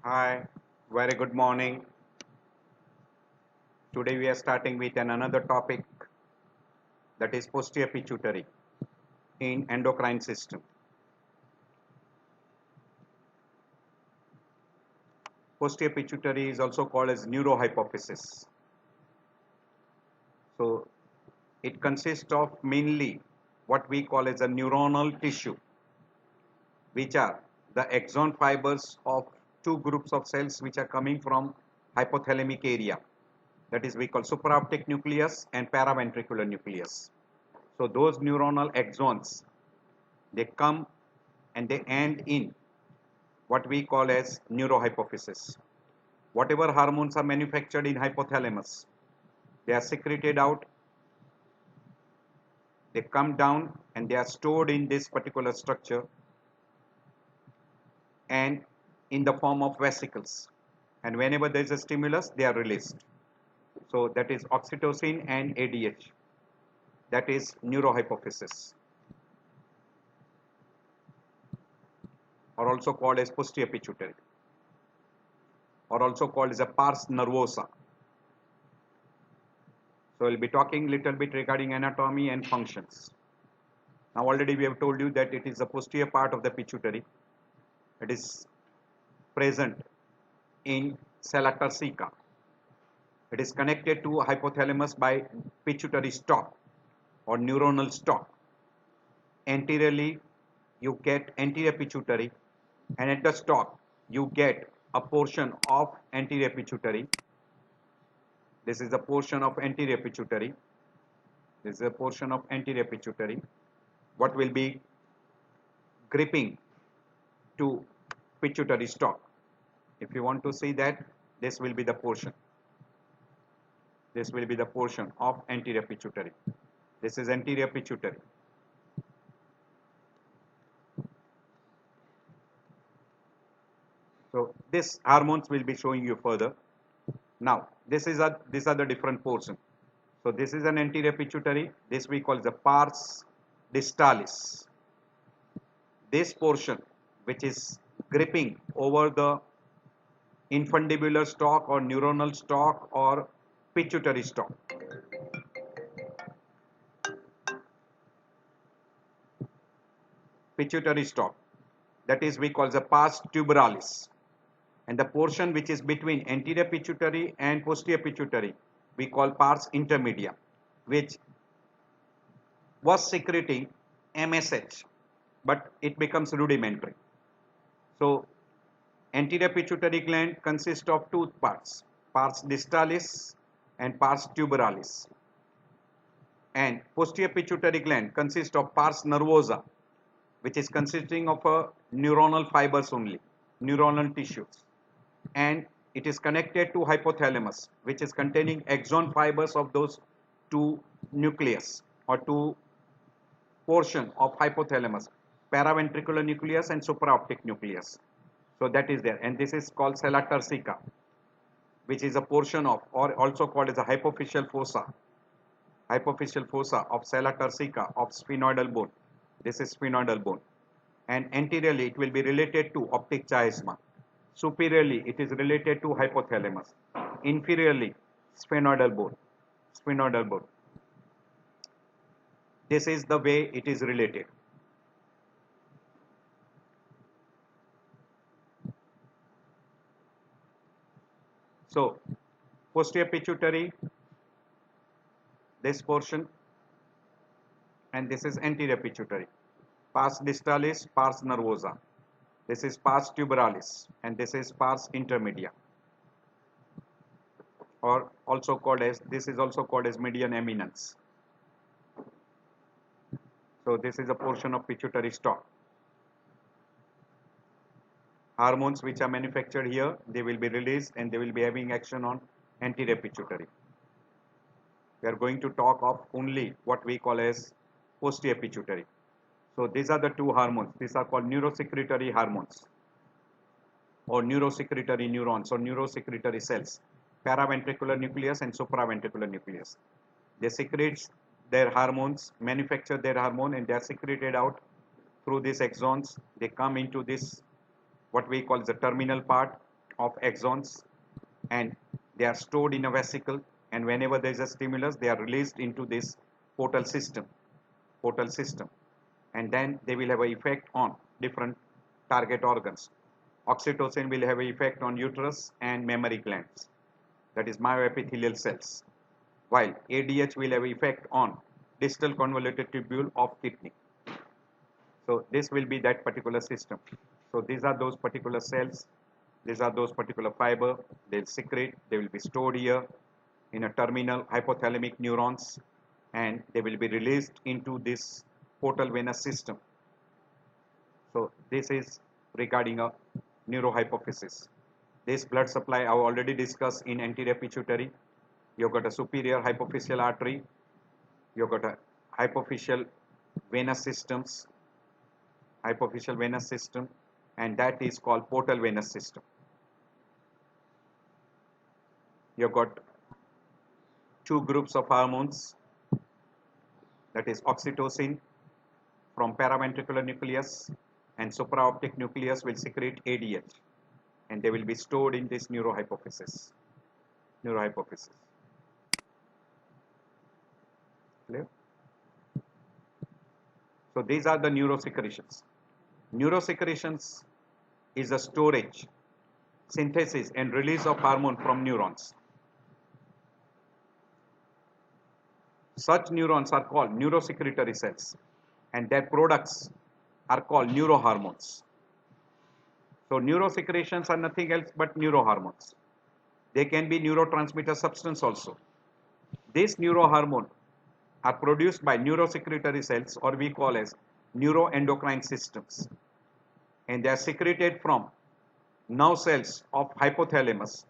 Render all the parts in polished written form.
Hi, very good morning. Today we are starting with another topic, that is posterior pituitary in endocrine system. Posterior pituitary is also called as neurohypophysis. So it consists of mainly what we call as a neuronal tissue, which are the axon fibers of two groups of cells which are coming from hypothalamic area. That is, we call supraoptic nucleus and paraventricular nucleus. So those neuronal axons, they come and they end in what we call as neurohypophysis. Whatever hormones are manufactured in hypothalamus, they are secreted out, they come down and they are stored in this particular structure and in the form of vesicles. And whenever there is a stimulus, they are released. So that is oxytocin and ADH. That is neurohypophysis, or also called as posterior pituitary, or also called as a pars nervosa. So we'll be talking little bit regarding anatomy and functions. Now already we have told you that it is the posterior part of the pituitary. It is present in sella turcica. It is connected to hypothalamus by pituitary stalk or neuronal stalk. Anteriorly you get anterior pituitary, and at the stalk you get a portion of anterior pituitary. This is a portion of anterior pituitary. This is a portion of anterior pituitary. What will be gripping to pituitary stalk? If you want to see that, this will be the portion. This will be the portion of anterior pituitary. This is anterior pituitary. So this hormones will be showing you further. Now these are the different portions. So this is an anterior pituitary. This we call the pars distalis. This portion, which is gripping over the infundibular stalk or neuronal stalk or pituitary stalk. Pituitary stalk. That is we call the pars tuberalis. And the portion which is between anterior pituitary and posterior pituitary we call pars intermedia, which was secreting MSH, but it becomes rudimentary. So anterior pituitary gland consists of two parts, pars distalis and pars tuberalis, and posterior pituitary gland consists of pars nervosa, which is consisting of a neuronal fibers only, neuronal tissues, and it is connected to hypothalamus, which is containing axon fibers of those two nucleus or two portion of hypothalamus, paraventricular nucleus and supraoptic nucleus. So that is there, and this is called sella turcica, which is a portion of, or also called as a hypophyseal fossa of sella turcica of sphenoidal bone. This is sphenoidal bone, and anteriorly it will be related to optic chiasma. Superiorly it is related to hypothalamus. Inferiorly sphenoidal bone. Sphenoidal bone. This is the way it is related. So posterior pituitary, this portion, and this is anterior pituitary. Pars distalis, pars nervosa. This is pars tuberalis, and this is pars intermedia, or also called as, this is also called as median eminence. So this is a portion of pituitary stalk. Hormones which are manufactured here, they will be released and they will be having action on anterior pituitary. We are going to talk of only what we call as posterior pituitary. So these are the two hormones. These are called neurosecretory hormones, or neurosecretory neurons, or neurosecretory cells, paraventricular nucleus and supraventricular nucleus. They secrete their hormones, manufacture their hormone, and they are secreted out through these axons. They come into this what we call the terminal part, of axons, and they are stored in a vesicle, and whenever there is a stimulus they are released into this portal system, and then they will have an effect on different target organs. Oxytocin will have an effect on uterus and mammary glands, that is myoepithelial cells, while ADH will have an effect on distal convoluted tubule of kidney. So this will be that particular system. So these are those particular cells, these are those particular fiber, they'll secrete, they will be stored here in a terminal hypothalamic neurons, and they will be released into this portal venous system. So this is regarding a neurohypophysis. This blood supply I have already discussed in anterior pituitary. You've got a superior hypophyseal artery, you've got a hypophyseal venous systems, hypophyseal venous system, and that is called portal venous system. You've got two groups of hormones, that is oxytocin from paraventricular nucleus, and supraoptic nucleus will secrete ADH, and they will be stored in this neurohypophysis. Clear? So these are the neurosecretions. Neurosecretions is a storage, synthesis and release of hormone from neurons. Such neurons are called neurosecretory cells, and their products are called neurohormones. So neurosecretions are nothing else but neurohormones. They can be neurotransmitter substance also. These neurohormones are produced by neurosecretory cells, or we call as neuroendocrine systems, and they are secreted from nerve cells of hypothalamus,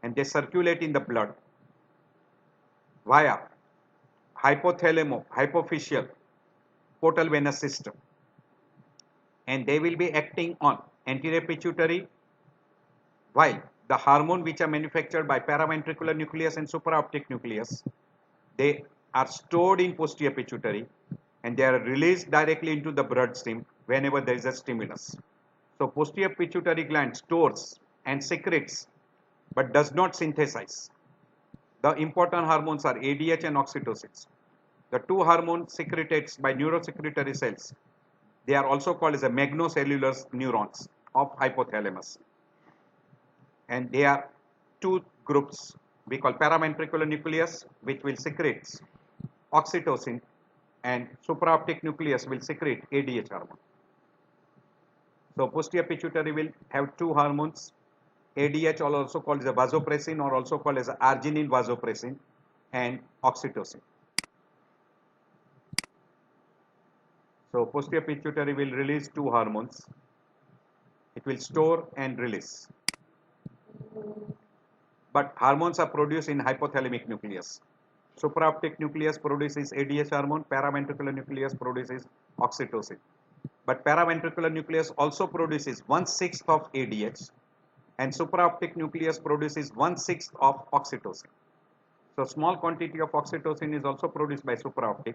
and they circulate in the blood via hypophyseal portal venous system, and they will be acting on anterior pituitary, while the hormone which are manufactured by paraventricular nucleus and supraoptic nucleus, they are stored in posterior pituitary, and they are released directly into the bloodstream whenever there is a stimulus. So posterior pituitary gland stores and secretes but does not synthesize. The important hormones are ADH and oxytocin. The two hormones secreted by neurosecretory cells, they are also called as a magnocellular neurons of hypothalamus, and they are two groups. We call paraventricular nucleus, which will secrete oxytocin, and supraoptic nucleus will secrete ADH hormone. So posterior pituitary will have two hormones, ADH, also called as a vasopressin, or also called as arginine vasopressin, and oxytocin. So posterior pituitary will release two hormones. It will store and release. But hormones are produced in hypothalamic nucleus. Supraoptic nucleus produces ADH hormone, paraventricular nucleus produces oxytocin. But paraventricular nucleus also produces 1/6 of ADH, and supraoptic nucleus produces 1/6 of oxytocin. So small quantity of oxytocin is also produced by supraoptic,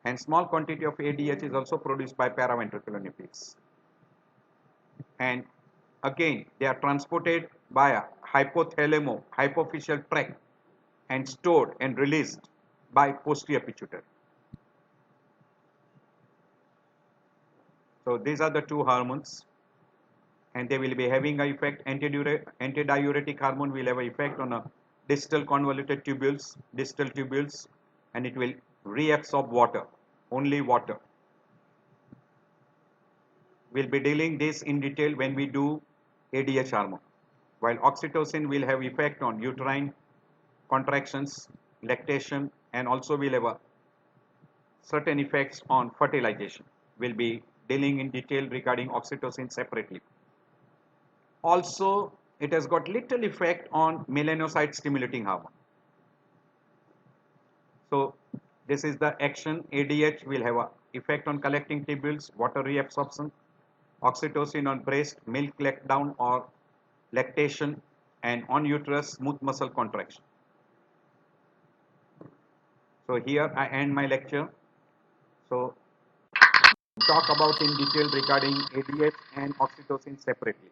and small quantity of ADH is also produced by paraventricular nucleus. And again, they are transported via hypophyseal tract and stored and released by posterior pituitary. So these are the two hormones, and they will be having an effect. Antidiuretic hormone will have an effect on a distal convoluted tubules, and it will reabsorb water, only water. We'll be dealing this in detail when we do ADH hormone, while oxytocin will have effect on uterine contractions, lactation, and also will have a certain effects on fertilization. We'll be dealing in detail regarding oxytocin separately. Also, it has got little effect on melanocyte stimulating hormone. So this is the action. ADH will have an effect on collecting tubules, water reabsorption. Oxytocin on breast, milk letdown or lactation, and on uterus, smooth muscle contraction. So here I end my lecture. So talk about in detail regarding ADH and oxytocin separately.